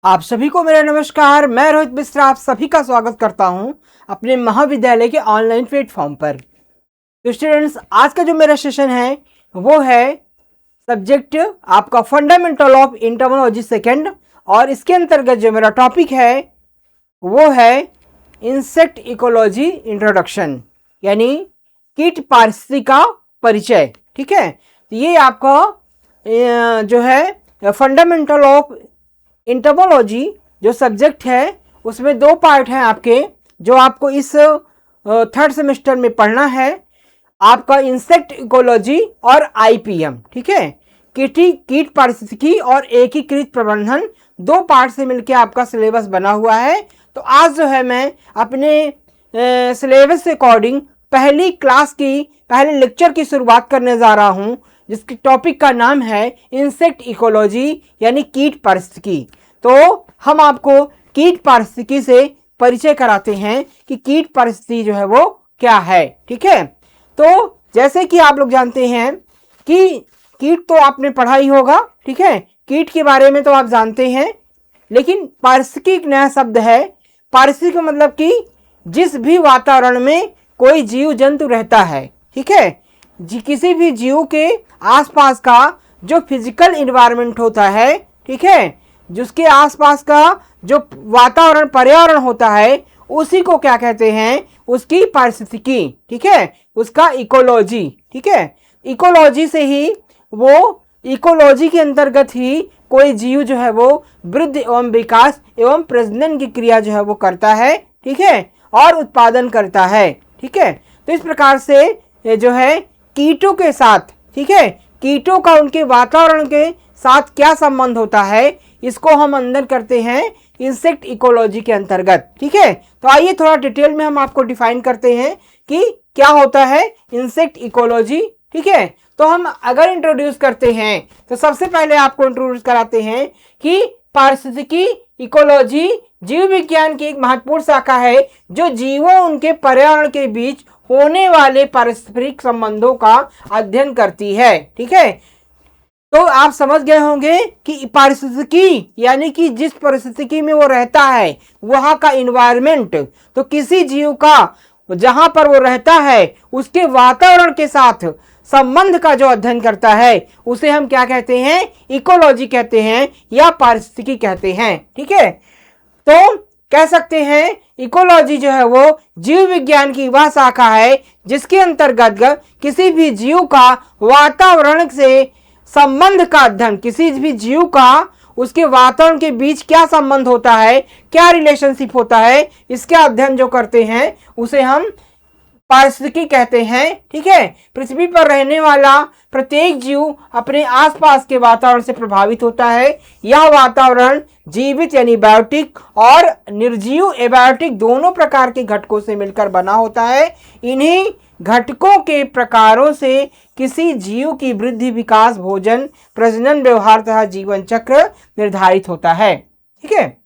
आप सभी को मेरा नमस्कार। मैं रोहित मिश्रा आप सभी का स्वागत करता हूं अपने महाविद्यालय के ऑनलाइन प्लेटफॉर्म पर। तो स्टूडेंट्स, आज का जो मेरा सेशन है वो है सब्जेक्ट आपका फंडामेंटल ऑफ एंटोमोलॉजी सेकंड, और इसके अंतर्गत जो मेरा टॉपिक है वो है इंसेक्ट इकोलॉजी इंट्रोडक्शन, यानी कीट पारिस्थितिकी का परिचय। ठीक है, तो ये आपका जो है फंडामेंटल ऑफ एंटोमोलॉजी जो सब्जेक्ट है उसमें दो पार्ट हैं आपके, जो आपको इस थर्ड सेमेस्टर में पढ़ना है। आपका इंसेक्ट इकोलॉजी और आईपीएम, ठीक है, कीट पारिस्थितिकी और एकीकृत प्रबंधन, दो पार्ट से मिलकर आपका सिलेबस बना हुआ है। तो आज जो है मैं अपने सिलेबस के अकॉर्डिंग पहले लेक्चर की शुरुआत करने जा रहा हूं, जिसके टॉपिक का नाम है इंसेक्ट इकोलॉजी यानी कीट पारिस्थितिकी। तो हम आपको कीट पारिस्थितिकी से परिचय कराते हैं कि कीट पारिस्थितिकी जो है वो क्या है। ठीक है, तो जैसे कि आप लोग जानते हैं कि कीट तो आपने पढ़ा ही होगा। ठीक है, कीट के बारे में तो आप जानते हैं, लेकिन पारिस्थितिकी एक नया शब्द है। पारिस्थितिकी का मतलब कि जिस भी वातावरण में कोई जीव जंतु रहता है, ठीक है, किसी भी जीव के आसपास का जो फिजिकल इन्वायरमेंट होता है, ठीक है, जिसके आसपास का जो वातावरण पर्यावरण होता है, उसी को क्या कहते हैं, उसकी पारिस्थितिकी। ठीक है, उसका इकोलॉजी। ठीक है, इकोलॉजी से ही वो इकोलॉजी के अंतर्गत ही कोई जीव जो है वो वृद्धि एवं विकास एवं प्रजनन की क्रिया जो है वो करता है। ठीक है, और उत्पादन करता है। ठीक है, तो इस प्रकार से जो है कीटों के साथ, ठीक है, कीटों का उनके वातावरण के साथ क्या संबंध होता है, इसको हम अंदर करते हैं इंसेक्ट इकोलॉजी के अंतर्गत। ठीक है, तो आइए थोड़ा डिटेल में हम आपको डिफाइन करते हैं कि क्या होता है इंसेक्ट इकोलॉजी। ठीक है, तो हम अगर इंट्रोड्यूस करते हैं तो सबसे पहले आपको इंट्रोड्यूस कराते हैं कि पारिस्थितिकी इकोलॉजी जीव विज्ञान की एक महत्वपूर्ण शाखा है, जो जीवों उनके पर्यावरण के बीच होने वाले पारस्परिक संबंधों का अध्ययन करती है। ठीक है, तो आप समझ गए होंगे कि पारिस्थितिकी यानी कि जिस परिस्थिति में वो रहता है वहां का इन्वायरमेंट, तो किसी जीव का जहां पर वो रहता है उसके वातावरण के साथ संबंध का जो अध्ययन करता है उसे हम क्या कहते हैं, इकोलॉजी कहते हैं या पारिस्थितिकी कहते हैं। ठीक है, तो कह सकते हैं इकोलॉजी जो है वो जीव विज्ञान की वह शाखा है जिसके अंतर्गत किसी भी जीव का वातावरण से संबंध का अध्ययन, किसी भी जीव का उसके वातावरण के बीच क्या संबंध होता है, क्या रिलेशनशिप होता है, इसका अध्ययन जो करते हैं उसे हम पारिस्थितिकी कहते हैं। ठीक है, पृथ्वी पर रहने वाला प्रत्येक जीव अपने आसपास के वातावरण से प्रभावित होता है। यह वातावरण जीवित यानी बायोटिक और निर्जीव एबायोटिक दोनों प्रकार के घटकों से मिलकर बना होता है। इन्हीं घटकों के प्रकारों से किसी जीव की वृद्धि, विकास, भोजन, प्रजनन, व्यवहार तथा जीवन चक्र निर्धारित होता है। ठीक है,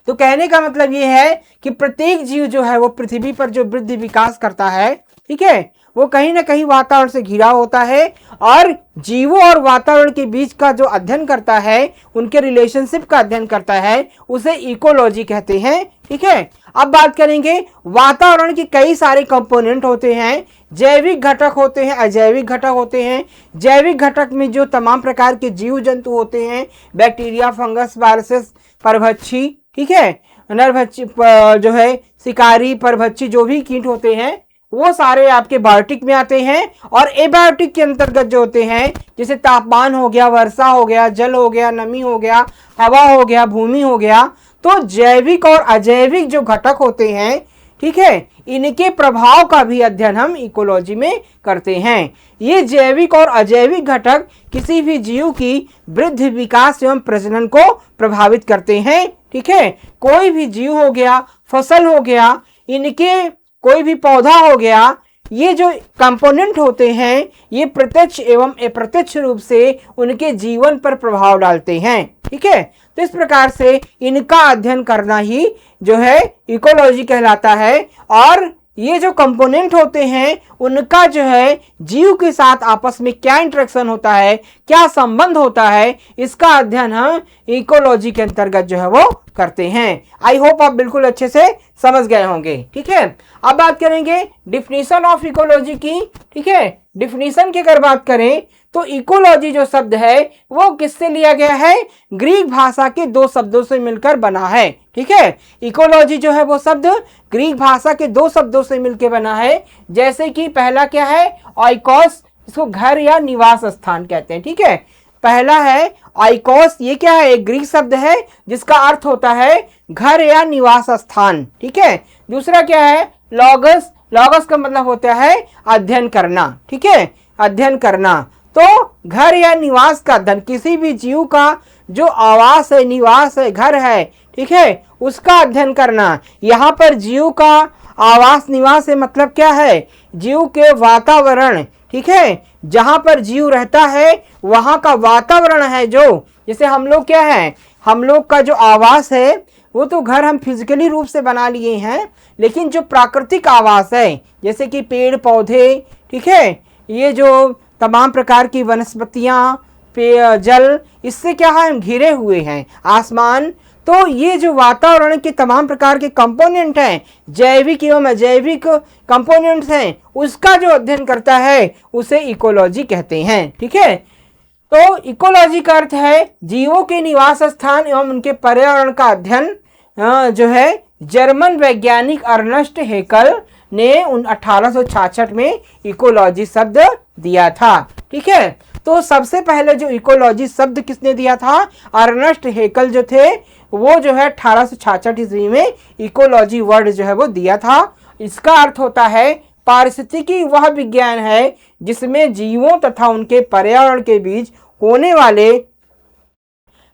तो कहने का मतलब ये है कि प्रत्येक जीव जो है वो पृथ्वी पर जो वृद्धि विकास करता है, ठीक है, वो कहीं ना कहीं वातावरण से घिरा होता है, और जीवों और वातावरण के बीच का जो अध्ययन करता है, उनके रिलेशनशिप का अध्ययन करता है, उसे इकोलॉजी कहते हैं। ठीक है, अब बात करेंगे वातावरण के कई सारे कंपोनेंट होते हैं, जैविक घटक होते हैं, अजैविक घटक होते हैं। जैविक घटक में जो तमाम प्रकार के जीव जंतु होते हैं, बैक्टीरिया, फंगस, वायरसेस, परभक्षी, ठीक है, नरभक्षी जो है, शिकारी, परभक्षी, जो भी कीट होते हैं वो सारे आपके बायोटिक में आते हैं। और एबायोटिक के अंतर्गत जो होते हैं, जैसे तापमान हो गया, वर्षा हो गया, जल हो गया, नमी हो गया, हवा हो गया, भूमि हो गया। तो जैविक और अजैविक जो घटक होते हैं, ठीक है, इनके प्रभाव का भी अध्ययन हम इकोलॉजी में करते हैं। ये जैविक और अजैविक घटक किसी भी जीव की वृद्धि, विकास एवं प्रजनन को प्रभावित करते हैं। ठीक है, कोई भी जीव हो गया, फसल हो गया, इनके कोई भी पौधा हो गया, ये जो कंपोनेंट होते हैं ये प्रत्यक्ष एवं अप्रत्यक्ष रूप से उनके जीवन पर प्रभाव डालते हैं। ठीक है, तो इस प्रकार से इनका अध्ययन करना ही जो है इकोलॉजी कहलाता है। और ये जो कंपोनेंट होते हैं उनका जो है जीव के साथ आपस में क्या इंटरेक्शन होता है, क्या संबंध होता है, इसका अध्ययन हम इकोलॉजी के अंतर्गत जो है वो करते हैं। आई होप आप बिल्कुल अच्छे से समझ गए होंगे। ठीक है, अब बात करेंगे डिफिनीशन ऑफ इकोलॉजी की। ठीक है, डिफिनीशन की अगर बात करें तो इकोलॉजी जो शब्द है वो किससे लिया गया है, ग्रीक भाषा के दो शब्दों से मिलकर बना है। ठीक है, इकोलॉजी जो है वो शब्द ग्रीक भाषा के दो शब्दों से मिलकर बना है। जैसे कि पहला क्या है, ऑइकोस, इसको घर या निवास स्थान कहते हैं। ठीक है, पहला है ऑइकोस, ये क्या है, एक ग्रीक शब्द है जिसका अर्थ होता है घर या निवास स्थान। ठीक है, दूसरा क्या है, लॉगस, लॉगस का मतलब होता है अध्ययन करना। ठीक है, अध्ययन करना, तो घर या निवास का अध्ययन, किसी भी जीव का जो आवास है, निवास है, घर है, ठीक है, उसका अध्ययन करना। यहाँ पर जीव का आवास निवास है मतलब क्या है, जीव के वातावरण। ठीक है, जहाँ पर जीव रहता है वहाँ का वातावरण है, जो जैसे हम लोग क्या है, हम लोग का जो आवास है वो तो घर हम फिजिकली रूप से बना लिए हैं, लेकिन जो प्राकृतिक आवास है जैसे कि पेड़ पौधे, ठीक है, ये जो तमाम प्रकार की वनस्पतियाँ, पेय, जल, इससे क्या है, हम घिरे हुए हैं, आसमान, तो ये जो वातावरण के तमाम प्रकार के कंपोनेंट हैं, जैविक एवं अजैविक कंपोनेंट्स हैं, उसका जो अध्ययन करता है उसे इकोलॉजी कहते हैं। ठीक है, तो इकोलॉजी का अर्थ है जीवों के निवास स्थान एवं उनके पर्यावरण का अध्ययन। जो है जर्मन वैज्ञानिक अर्नस्ट हेकल ने 1866 में इकोलॉजी शब्द दिया था। ठीक है, तो सबसे पहले जो इकोलॉजी शब्द किसने दिया था, अर्नस्ट हेकल जो थे, वो जो है 1866 ईस्वी में इकोलॉजी वर्ड जो है वो दिया था। इसका अर्थ होता है पारिस्थितिकी वह विज्ञान है जिसमें जीवों तथा उनके पर्यावरण के बीच होने वाले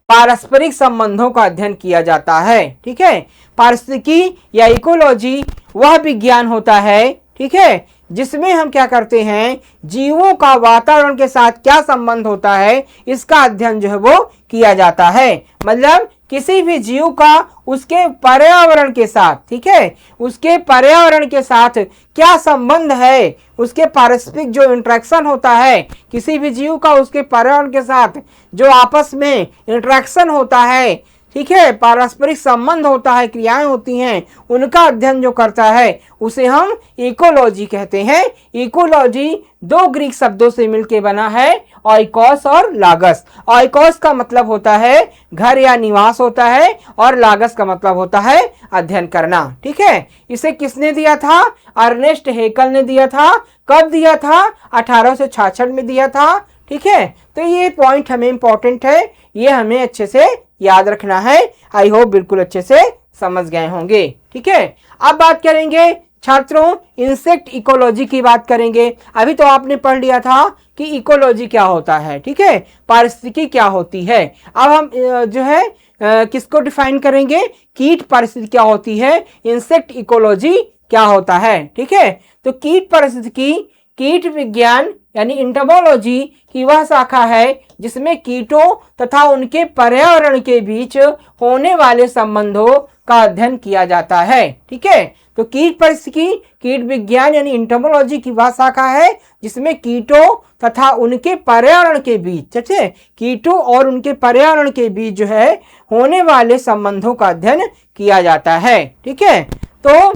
पारस्परिक संबंधों का अध्ययन किया जाता है। ठीक है, पारिस्थितिकी या इकोलॉजी वह विज्ञान होता है, ठीक है, जिसमें हम क्या करते हैं, जीवों का वातावरण के साथ क्या संबंध होता है इसका अध्ययन जो है वो किया जाता है। मतलब किसी भी जीव का उसके पर्यावरण के साथ, ठीक है, उसके पर्यावरण के साथ क्या संबंध है, उसके पारस्परिक जो इंटरेक्शन होता है, किसी भी जीव का उसके पर्यावरण के साथ जो आपस में इंटरेक्शन होता है, ठीक है, पारस्परिक संबंध होता है, क्रियाएं होती हैं, उनका अध्ययन जो करता है उसे हम इकोलॉजी कहते हैं। इकोलॉजी दो ग्रीक शब्दों से मिलकर बना है, ऑइकोस और लागस। ऑइकोस का मतलब होता है घर या निवास होता है और लागस का मतलब होता है अध्ययन करना। ठीक है, इसे किसने दिया था, अर्नेस्ट हेकल ने दिया था। कब दिया था, 1866 में दिया था। ठीक है, तो ये पॉइंट हमें इंपॉर्टेंट है, ये हमें अच्छे से याद रखना है। आई होप बिल्कुल अच्छे से समझ गए होंगे। ठीक है, अब बात करेंगे छात्रों इंसेक्ट इकोलॉजी की बात करेंगे। अभी तो आपने पढ़ लिया था कि इकोलॉजी क्या होता है, ठीक है, पारिस्थितिकी क्या होती है। अब हम जो है किसको डिफाइन करेंगे, कीट पारिस्थितिकी क्या होती है, इंसेक्ट इकोलॉजी क्या होता है। ठीक है, तो कीट पारिस्थितिकी कीट विज्ञान यानी इंटमोलॉजी की वह शाखा है जिसमें कीटों तथा उनके पर्यावरण के बीच होने वाले संबंधों का अध्ययन किया जाता है। ठीक है, तो कीट पारिस्थितिकी कीट विज्ञान यानी इंटमोलॉजी की वह शाखा है जिसमें कीटों तथा उनके पर्यावरण के बीच, ठीक है, कीटों और उनके पर्यावरण के बीच जो है होने वाले संबंधों का अध्ययन किया जाता है। ठीक है, तो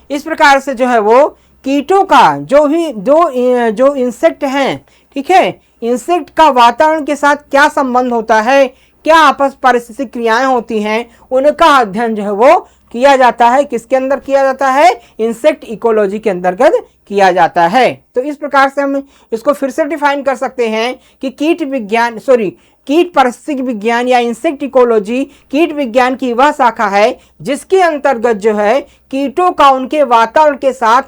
इस प्रकार से जो है वो कीटों का जो इंसेक्ट हैं, ठीक है, इंसेक्ट का वातावरण के साथ क्या संबंध होता है, क्या आपस पारिस्थितिक क्रियाएं होती हैं, उनका अध्ययन जो है वो किया जाता है। किसके अंदर किया जाता है, इंसेक्ट इकोलॉजी के अंतर्गत किया जाता है। तो इस प्रकार से हम इसको फिर से डिफाइन कर सकते हैं कि कीट पारिस्थितिक विज्ञान या इंसेक्ट इकोलॉजी कीट विज्ञान की वह शाखा है जिसके अंतर्गत जो है कीटों का उनके वातावरण के साथ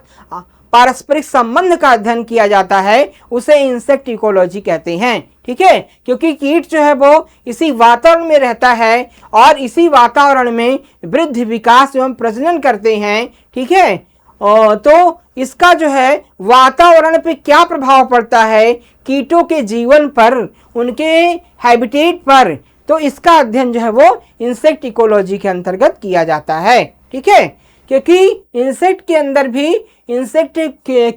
पारस्परिक संबंध का अध्ययन किया जाता है, उसे इंसेक्ट इकोलॉजी कहते हैं। ठीक है, क्योंकि कीट जो है वो इसी वातावरण में रहता है और इसी वातावरण में वृद्धि, विकास एवं प्रजनन करते हैं। ठीक है, तो इसका जो है वातावरण पे क्या प्रभाव पड़ता है, कीटों के जीवन पर, उनके हैबिटेट पर, तो इसका अध्ययन जो है वो इंसेक्ट इकोलॉजी के अंतर्गत किया जाता है। ठीक है, क्योंकि इंसेक्ट के अंदर भी इंसेक्ट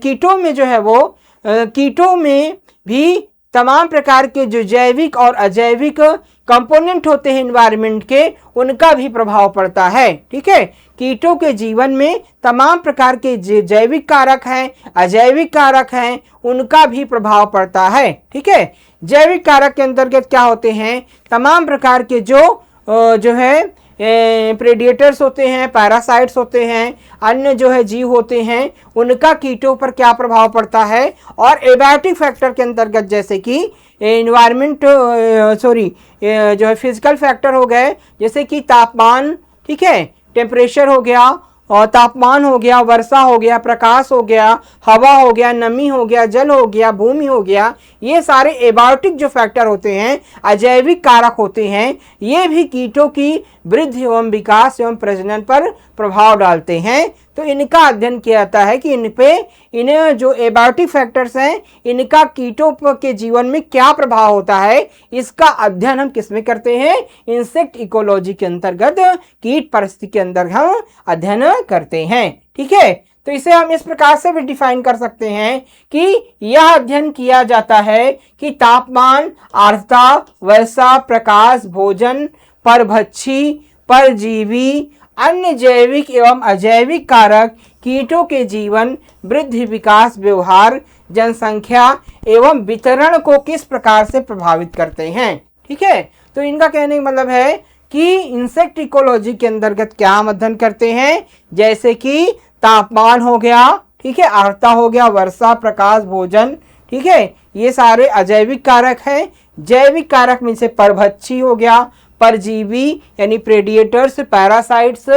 कीटों में जो है वो कीटों में भी तमाम प्रकार के जो जैविक और अजैविक कंपोनेंट होते हैं एनवायरनमेंट के, उनका भी प्रभाव पड़ता है। ठीक है, कीटों के जीवन में तमाम प्रकार के जैविक कारक हैं, अजैविक कारक हैं, उनका भी प्रभाव पड़ता है। ठीक है, जैविक कारक के अंतर्गत क्या होते हैं, तमाम प्रकार के जो है प्रेडिएटर्स होते हैं, पैरासाइट्स होते हैं, अन्य जो है जीव होते हैं, उनका कीटों पर क्या प्रभाव पड़ता है। और एबायोटिक फैक्टर के अंतर्गत जैसे कि एनवायरमेंट जो है फिजिकल फैक्टर हो गए, जैसे कि तापमान, ठीक है, टेम्परेचर हो गया, और तापमान हो गया, वर्षा हो गया, प्रकाश हो गया, हवा हो गया, नमी हो गया, जल हो गया, भूमि हो गया, ये सारे एबायोटिक जो फैक्टर होते हैं, अजैविक कारक होते हैं, ये भी कीटों की वृद्धि एवं विकास एवं प्रजनन पर प्रभाव डालते हैं। तो इनका अध्ययन किया जाता है कि इन जो एबायोटिक फैक्टर्स हैं, इनका कीटों के जीवन में क्या प्रभाव होता है, इसका अध्ययन हम किसमें करते हैं, इंसेक्ट इकोलॉजी के अंतर्गत, कीट परिस्थिति के अंदर हम अध्ययन करते हैं। ठीक है, तो इसे हम इस प्रकार से भी डिफाइन कर सकते हैं कि यह अध्ययन किया जाता है कि तापमान, आर्द्रता, वर्षा, प्रकाश, भोजन, परभक्षी, परजीवी, अन्य जैविक एवं अजैविक कारक कीटों के जीवन, वृद्धि, विकास, व्यवहार, जनसंख्या एवं वितरण को किस प्रकार से प्रभावित करते हैं। ठीक है, तो इनका कहने का मतलब है कि इंसेक्ट इकोलॉजी के अंतर्गत क्या हम अध्ययन करते हैं, जैसे कि तापमान हो गया, ठीक है, आर्द्रता हो गया, वर्षा, प्रकाश, भोजन, ठीक है, ये सारे अजैविक कारक हैं। जैविक कारक में से परभक्षी हो गया, परजीवी यानी प्रेडिएटर्स, पैरासाइट्स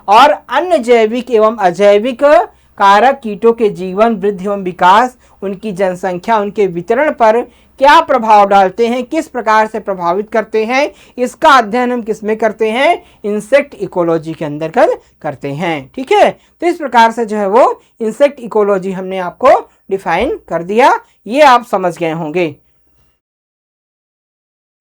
और अन्य जैविक एवं अजैविक कारक कीटों के जीवन, वृद्धि एवं विकास, उनकी जनसंख्या, उनके वितरण पर क्या प्रभाव डालते हैं, किस प्रकार से प्रभावित करते हैं, इसका अध्ययन हम किसमें करते हैं, इंसेक्ट इकोलॉजी के अंदर करते हैं। ठीक है, तो इस प्रकार से जो है वो इंसेक्ट इकोलॉजी हमने आपको डिफाइन कर दिया, ये आप समझ गए होंगे।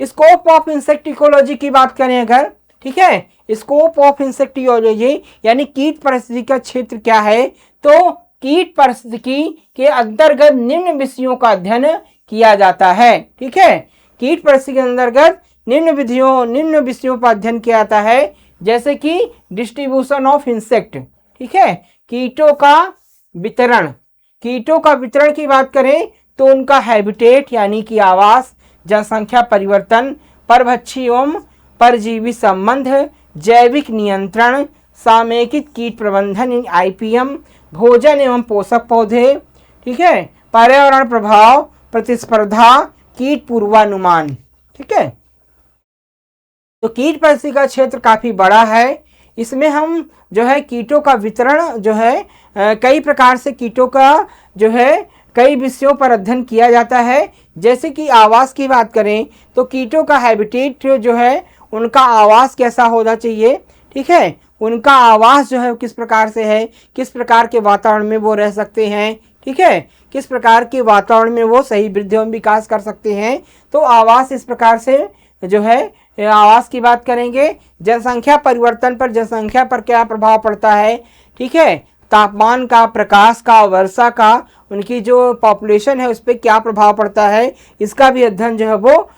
स्कोप ऑफ इंसेक्ट इकोलॉजी की बात करें अगर, ठीक है, स्कोप ऑफ इंसेक्ट इकोलॉजी यानी कीट पारिस्थितिकी का क्षेत्र क्या है, तो कीट पारिस्थितिकी के अंतर्गत निम्न विषयों का अध्ययन किया जाता है। ठीक है, कीट पारिस्थितिकी के अंतर्गत निम्न विषयों पर अध्ययन किया जाता है, जैसे कि डिस्ट्रीब्यूशन ऑफ इंसेक्ट, ठीक है, कीटों का वितरण। कीटों का वितरण की बात करें तो उनका हैबिटेट यानी कि आवास, जनसंख्या परिवर्तन, परभक्षी एवं परजीवी संबंध, जैविक नियंत्रण, सामयिक कीट प्रबंधन IPM, भोजन एवं पोषक पौधे, ठीक है, पर्यावरण प्रभाव, प्रतिस्पर्धा, कीट पूर्वानुमान। ठीक है, तो कीट परिस्थिति का क्षेत्र काफ़ी बड़ा है। इसमें हम जो है कीटों का वितरण जो है कई प्रकार से कीटों का जो है कई विषयों पर अध्ययन किया जाता है। जैसे कि आवास की बात करें तो कीटों का हैबिटेट जो है, उनका आवास कैसा होना चाहिए, ठीक है, उनका आवास जो है किस प्रकार से है, किस प्रकार के वातावरण में वो रह सकते हैं, ठीक है, किस प्रकार के वातावरण में वो सही वृद्धि एवं विकास कर सकते हैं। तो आवास इस प्रकार से जो है आवास की बात करेंगे। जनसंख्या परिवर्तन पर, जनसंख्या पर क्या प्रभाव पड़ता है, ठीक है, तापमान का, प्रकाश का, वर्षा का, उनकी जो पॉपुलेशन है उस पर क्या प्रभाव पड़ता है, इसका भी अध्ययन जो है वो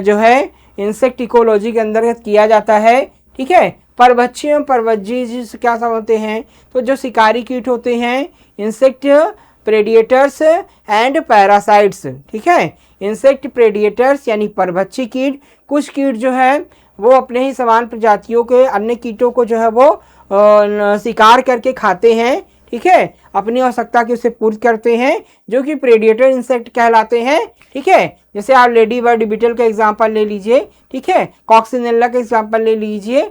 जो है इंसेक्ट इकोलॉजी के अंतर्गत किया जाता है। ठीक है, परभक्षी एवं परवज्जी क्या सब होते हैं, तो जो शिकारी कीट होते हैं, इंसेक्ट प्रेडिएटर्स एंड पैरासाइट्स। ठीक है, इंसेक्ट प्रेडिएटर्स यानी परभक्षी कीट, कुछ कीट जो है वो अपने ही समान प्रजातियों के अन्य कीटों को जो है वो शिकार करके खाते हैं। ठीक है, अपनी आवश्यकता की उसे पूर्ति करते हैं, जो कि प्रेडिएटर इंसेक्ट कहलाते हैं। ठीक है, जैसे आप लेडी बर्ड बीटल का एग्जांपल ले लीजिए, ठीक है, कॉक्सिनेला का एग्जांपल ले लीजिए।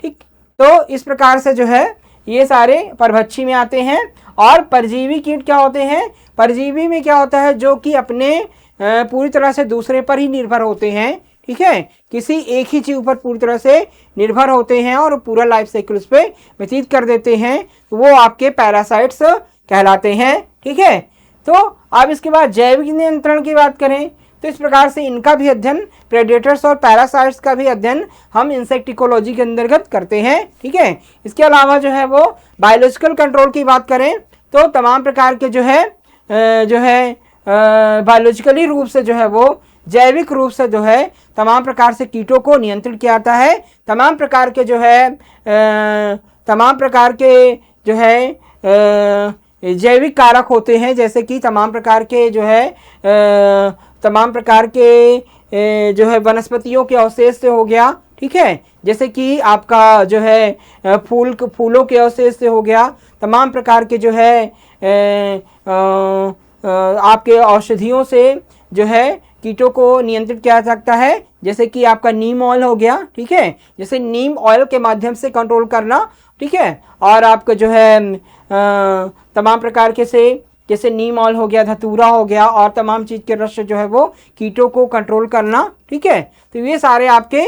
ठीक, तो इस प्रकार से जो है ये सारे परभक्षी में आते हैं। और परजीवी कीट क्या होते हैं, परजीवी में क्या होता है, जो कि अपने पूरी तरह से दूसरे पर ही निर्भर होते हैं। ठीक है, किसी एक ही चीज पर पूरी तरह से निर्भर होते हैं और पूरा लाइफ साइकिल उस पर व्यतीत कर देते हैं, तो वो आपके पैरासाइट्स कहलाते हैं। ठीक है, तो अब इसके बाद जैविक नियंत्रण की बात करें तो इस प्रकार से इनका भी अध्ययन, प्रेडेटर्स और पैरासाइट्स का भी अध्ययन हम इंसेक्ट इकोलॉजी के अंतर्गत करते हैं। ठीक है, इसके अलावा जो है वो बायोलॉजिकल कंट्रोल की बात करें तो तमाम प्रकार के जो है बायोलॉजिकली रूप से जो है वो जैविक रूप से जो है तमाम प्रकार से कीटों को नियंत्रित किया जाता है। तमाम प्रकार के जो है जैविक कारक होते हैं, जैसे कि तमाम प्रकार के जो है वनस्पतियों के अवशेष से हो गया। ठीक है, जैसे कि आपका जो है फूलों के अवशेष से हो गया, तमाम प्रकार के जो है आपके औषधियों से जो है कीटों को नियंत्रित किया जा सकता है, जैसे कि आपका नीम ऑयल हो गया। ठीक है, जैसे नीम ऑयल के माध्यम से कंट्रोल करना। ठीक है, और आपका जो है तमाम प्रकार के से जैसे नीम ऑयल हो गया, धतूरा हो गया और तमाम चीज़ के रस जो है वो कीटों को कंट्रोल करना। ठीक है, तो ये सारे आपके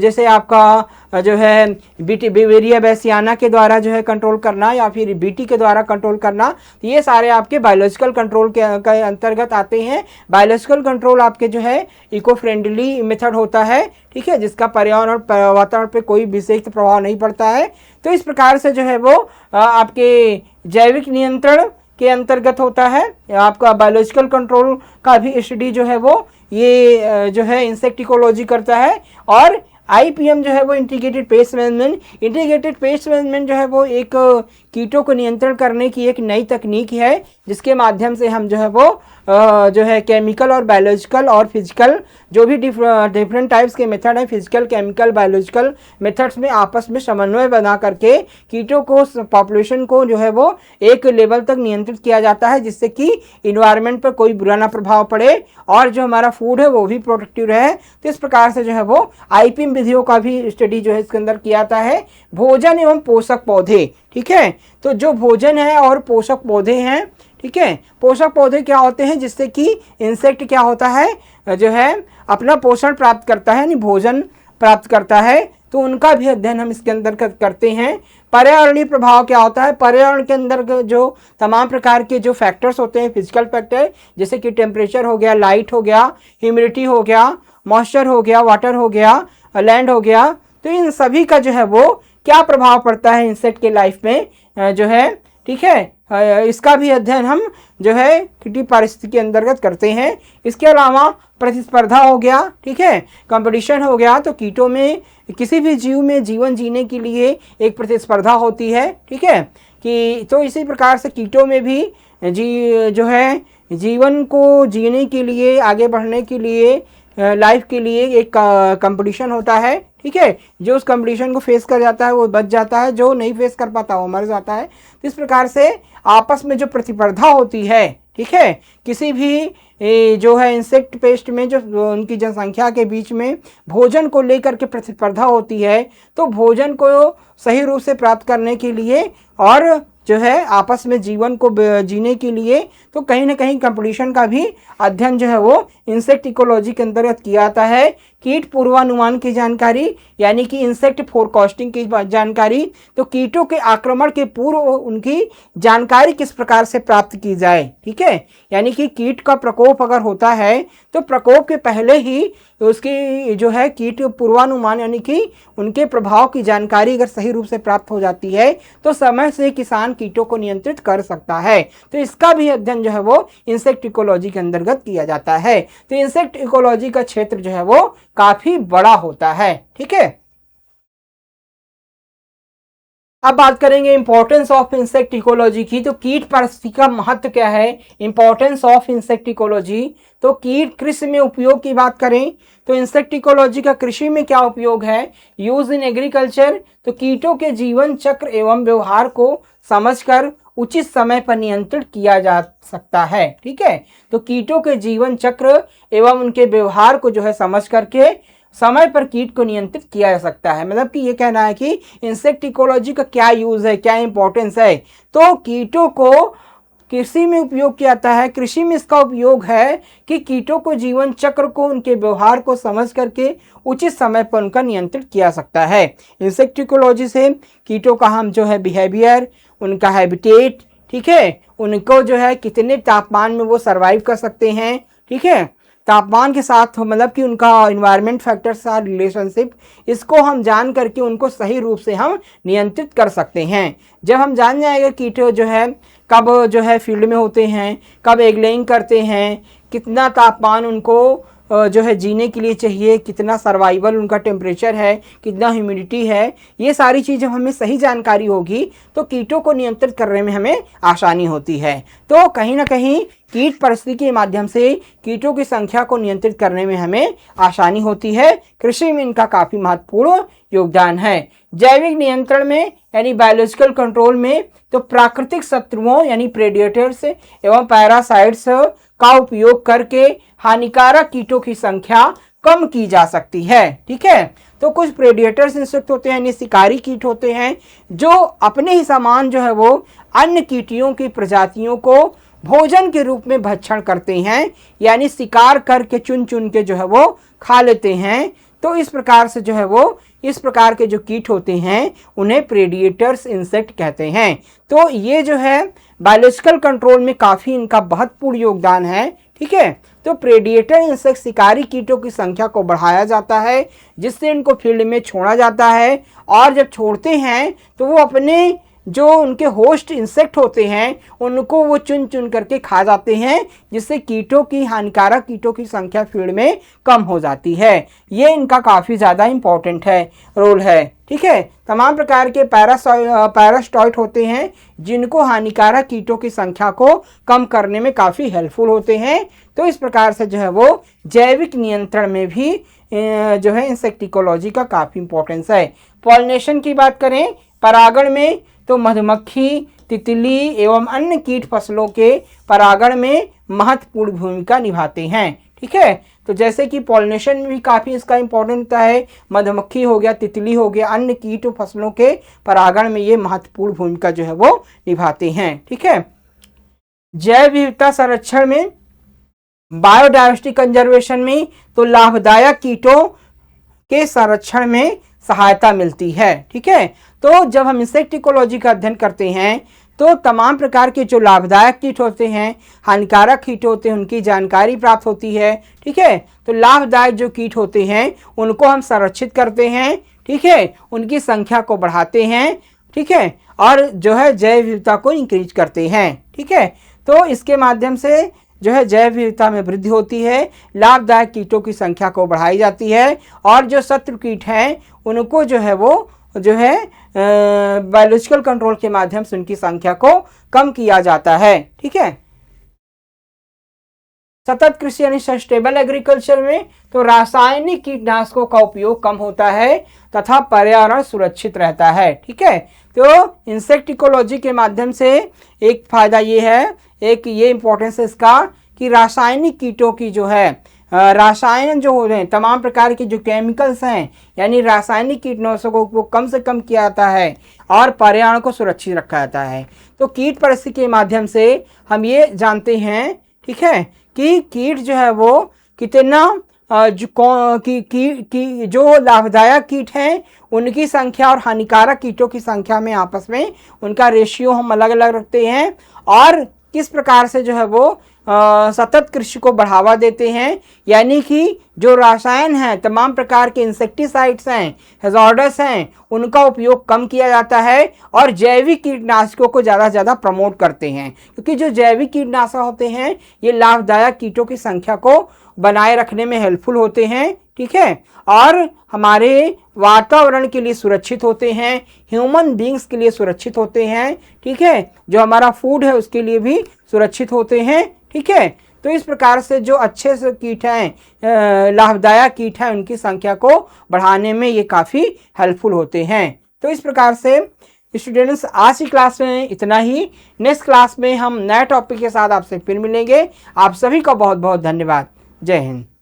जैसे आपका जो है बिवेरिया बैसियाना के द्वारा जो है कंट्रोल करना या फिर बीटी के द्वारा कंट्रोल करना, तो ये सारे आपके बायोलॉजिकल कंट्रोल के अंतर्गत आते हैं। बायोलॉजिकल कंट्रोल आपके जो है इको फ्रेंडली मेथड होता है। ठीक है, जिसका पर्यावरण और वातावरण पे कोई विशेष प्रभाव नहीं पड़ता है। तो इस प्रकार से जो है वो आपके जैविक नियंत्रण के अंतर्गत होता है। आपका बायोलॉजिकल कंट्रोल का भी स्टडी जो है वो ये जो है इंसेक्ट इकोलॉजी करता है। और आईपीएम जो है वो इंटीग्रेटेड पेस्ट मैनेजमेंट जो है वो एक कीटों को नियंत्रण करने की एक नई तकनीक है, जिसके माध्यम से हम जो है वो जो है केमिकल और बायोलॉजिकल और फिजिकल जो भी डिफरेंट टाइप्स के मेथड हैं, फिजिकल, केमिकल, बायोलॉजिकल मेथड्स में आपस में समन्वय बना करके कीटों को, पॉपुलेशन को जो है वो एक लेवल तक नियंत्रित किया जाता है, जिससे कि इन्वायरमेंट पर कोई बुरा ना प्रभाव पड़े और जो हमारा फूड है वो भी प्रोडक्टिव रहे। तो इस प्रकार से जो है वो आईपीएम विधियों का भी स्टडी जो है इसके अंदर किया जाता है। भोजन एवं पोषक पौधे। ठीक है, तो जो भोजन है और पोषक पौधे हैं, ठीक है, पोषक पौधे क्या होते हैं, जिससे कि इंसेक्ट क्या होता है जो है अपना पोषण प्राप्त करता है, यानी भोजन प्राप्त करता है। तो उनका भी अध्ययन हम इसके अंदर करते हैं। पर्यावरणीय प्रभाव क्या होता है, पर्यावरण के अंदर जो तमाम प्रकार के जो फैक्टर्स होते हैं, फिजिकल फैक्टर, जैसे कि टेम्परेचर हो गया, लाइट हो गया, ह्यूमिडिटी हो गया, मॉइस्चर हो गया, वाटर हो गया, लैंड हो गया, तो इन सभी का जो है वो क्या प्रभाव पड़ता है इंसेक्ट के लाइफ में जो है। ठीक है, इसका भी अध्ययन हम जो है कीट पारिस्थितिकी के अंतर्गत करते हैं। इसके अलावा प्रतिस्पर्धा हो गया। ठीक है, कंपटीशन हो गया। तो कीटों में, किसी भी जीव में जीवन जीने के लिए एक प्रतिस्पर्धा होती है। ठीक है, कि तो इसी प्रकार से कीटों में भी जो है जीवन को जीने के लिए, आगे बढ़ने के लिए, लाइफ के लिए एक कंपटीशन होता है। ठीक है, जो उस कंपटीशन को फेस कर जाता है वो बच जाता है, जो नहीं फेस कर पाता वो मर जाता है। तो इस प्रकार से आपस में जो प्रतिस्पर्धा होती है, ठीक है, किसी भी जो है इंसेक्ट पेस्ट में जो उनकी जनसंख्या के बीच में भोजन को लेकर के प्रतिस्पर्धा होती है, तो भोजन को सही रूप से प्राप्त करने के लिए और जो है आपस में जीवन को जीने के लिए, तो कहीं ना कहीं कंपटीशन का भी अध्ययन जो है वो इंसेक्ट इकोलॉजी के अंतर्गत किया जाता है। कीट पूर्वानुमान की जानकारी, यानी कि इंसेक्ट फोरकास्टिंग की जानकारी, तो कीटों के आक्रमण के पूर्व उनकी जानकारी किस प्रकार से प्राप्त की जाए। ठीक है, यानी कि कीट का प्रकोप अगर होता है तो प्रकोप के पहले ही उसकी जो है कीट पूर्वानुमान, यानी कि उनके प्रभाव की जानकारी अगर सही रूप से प्राप्त हो जाती है तो समय से किसान कीटों को नियंत्रित कर सकता है। तो इसका भी अध्ययन जो है वो इंसेक्ट इकोलॉजी के अंतर्गत किया जाता है। तो इंसेक्ट इकोलॉजी का क्षेत्र जो है वो काफी बड़ा होता है। ठीक है, अब बात करेंगे इंपॉर्टेंस ऑफ इंसेक्ट इकोलॉजी की। तो कीट पारिस्थितिकी का महत्व क्या है, इंपॉर्टेंस ऑफ इंसेक्ट इकोलॉजी। तो कीट कृषि में उपयोग की बात करें तो इंसेक्ट इकोलॉजी का कृषि में क्या उपयोग है, यूज इन एग्रीकल्चर। तो कीटों के जीवन चक्र एवं व्यवहार को समझकर उचित समय पर नियंत्रित किया जा सकता है। ठीक है, तो कीटों के जीवन चक्र एवं उनके व्यवहार को जो है समझ करके समय पर कीट को नियंत्रित किया जा सकता है। मतलब कि ये कहना है कि इंसेक्ट इकोलॉजी का क्या यूज है, क्या इंपॉर्टेंस है। तो कीटों को कृषि में उपयोग किया जाता है। कृषि में इसका उपयोग है कि कीटों को जीवन चक्र को, उनके व्यवहार को समझ करके उचित समय पर उनका नियंत्रित किया सकता है। इंसेक्ट इकोलॉजी से कीटों का हम जो है बिहेवियर, उनका हैबिटेट, ठीक है, उनको जो है कितने तापमान में वो सर्वाइव कर सकते हैं, ठीक है, तापमान के साथ मतलब कि उनका इन्वायरमेंट फैक्टर के साथ रिलेशनशिप, इसको हम जान करके उनको सही रूप से हम नियंत्रित कर सकते हैं। जब हम जान जाएंगे कीट जो है कब जो है फील्ड में होते हैं, कब एग लेइंग करते हैं, कितना तापमान उनको जो है जीने के लिए चाहिए, कितना सर्वाइवल उनका टेम्परेचर है, कितना ह्यूमिडिटी है, ये सारी चीज़ जब हमें सही जानकारी होगी तो कीटों को नियंत्रित करने में हमें आसानी होती है। तो कहीं ना कहीं कीट परिस्थिति के माध्यम से कीटों की संख्या को नियंत्रित करने में हमें आसानी होती है। कृषि में इनका काफ़ी महत्वपूर्ण योगदान है। जैविक नियंत्रण में यानी बायोलॉजिकल कंट्रोल में तो प्राकृतिक शत्रुओं यानी प्रेडिएटर्स एवं पैरासाइट्स का उपयोग करके हानिकारक कीटों की संख्या कम की जा सकती है। ठीक है, तो कुछ प्रेडिएटर्स इंसेक्ट होते हैं यानी शिकारी कीट होते हैं जो अपने ही समान जो है वो अन्य कीटियों की प्रजातियों को भोजन के रूप में भक्षण करते हैं, यानी शिकार करके चुन चुन के जो है वो खा लेते हैं। तो इस प्रकार से जो है वो इस प्रकार के जो कीट होते हैं उन्हें प्रेडिएटर्स इंसेक्ट कहते हैं। तो ये जो है बायोलॉजिकल कंट्रोल में काफ़ी इनका महत्वपूर्ण योगदान है। ठीक है, तो प्रेडिएटर इंसेक्ट शिकारी कीटों की संख्या को बढ़ाया जाता है जिससे इनको फील्ड में छोड़ा जाता है, और जब छोड़ते हैं तो वो अपने जो उनके होस्ट इंसेक्ट होते हैं उनको वो चुन चुन करके खा जाते हैं, जिससे कीटों की हानिकारक कीटों की संख्या फील्ड में कम हो जाती है। ये इनका काफ़ी ज़्यादा इम्पोर्टेंट है रोल है। ठीक है, तमाम प्रकार के पैरासाइट होते हैं जिनको हानिकारक कीटों की संख्या को कम करने में काफ़ी हेल्पफुल होते हैं। तो इस प्रकार से जो है वो जैविक नियंत्रण में भी जो है इंसेक्टिकोलॉजी का काफ़ी इंपॉर्टेंस है। पॉलिनेशन की बात करें, परागण में तो मधुमक्खी, तितली एवं अन्य कीट फसलों के परागण में महत्वपूर्ण भूमिका निभाते हैं। ठीक है, तो जैसे कि पॉलिनेशन में भी काफ़ी इसका इम्पोर्टेंट होता है, मधुमक्खी हो गया, तितली हो गया, अन्य कीट फसलों के परागण में ये महत्वपूर्ण भूमिका जो है वो निभाते हैं। ठीक है, जैव विविधता संरक्षण में, बायोडायवर्सिटी कंजर्वेशन में तो लाभदायक कीटों के संरक्षण में सहायता मिलती है। ठीक है, तो जब हम इंसेक्ट इकोलॉजी का अध्ययन करते हैं तो तमाम प्रकार के जो लाभदायक कीट होते हैं, हानिकारक कीट होते हैं, उनकी जानकारी प्राप्त होती है। ठीक है, तो लाभदायक जो कीट होते हैं उनको हम संरक्षित करते हैं। ठीक है, उनकी संख्या को बढ़ाते हैं। ठीक है, और जो है जैव विविधता को इंक्रीज करते हैं। ठीक है, तो इसके माध्यम से जो है जैव विविधता में वृद्धि होती है, लाभदायक कीटों की संख्या को बढ़ाई जाती है, और जो शत्रु कीट हैं उनको जो है वो जो है बायोलॉजिकल कंट्रोल के माध्यम से उनकी संख्या को कम किया जाता है। ठीक है, सतत कृषि यानी सस्टेनेबल एग्रीकल्चर में तो रासायनिक कीटनाशकों का उपयोग कम होता है तथा पर्यावरण सुरक्षित रहता है। ठीक है, तो इंसेक्ट इकोलॉजी के माध्यम से एक फायदा ये है, एक ये इंपॉर्टेंस है इसका कि रासायनिक कीटों की जो है रासायन जो हो रहे हैं, तमाम प्रकार के जो केमिकल्स हैं यानी रासायनिक कीटनाशकों को कम से कम किया जाता है और पर्यावरण को सुरक्षित रखा जाता है। तो कीट परिस्थिति के माध्यम से हम ये जानते हैं, ठीक है, कि कीट जो है वो कितना जो लाभदायक कीट हैं उनकी संख्या और हानिकारक कीटों की संख्या में आपस में उनका रेशियो हम अलग अलग रखते हैं, और किस प्रकार से जो है वो सतत कृषि को बढ़ावा देते हैं, यानी कि जो रसायन हैं, तमाम प्रकार के इंसेक्टिसाइड्स हैं, हैजार्डस हैं, उनका उपयोग कम किया जाता है और जैविक कीटनाशकों को ज़्यादा से ज़्यादा प्रमोट करते हैं, क्योंकि जो जैविक कीटनाशक होते हैं ये लाभदायक कीटों की संख्या को बनाए रखने में हेल्पफुल होते हैं। ठीक है, और हमारे वातावरण के लिए सुरक्षित होते हैं, ह्यूमन बींग्स के लिए सुरक्षित होते हैं। ठीक है, जो हमारा फूड है उसके लिए भी सुरक्षित होते हैं। ठीक है, तो इस प्रकार से जो अच्छे से कीट हैं, लाभदायक कीट हैं, उनकी संख्या को बढ़ाने में ये काफ़ी हेल्पफुल होते हैं। तो इस प्रकार से स्टूडेंट्स आज की क्लास में इतना ही। नेक्स्ट क्लास में हम नए टॉपिक के साथ आपसे फिर मिलेंगे। आप सभी का बहुत बहुत धन्यवाद। जय हिंद।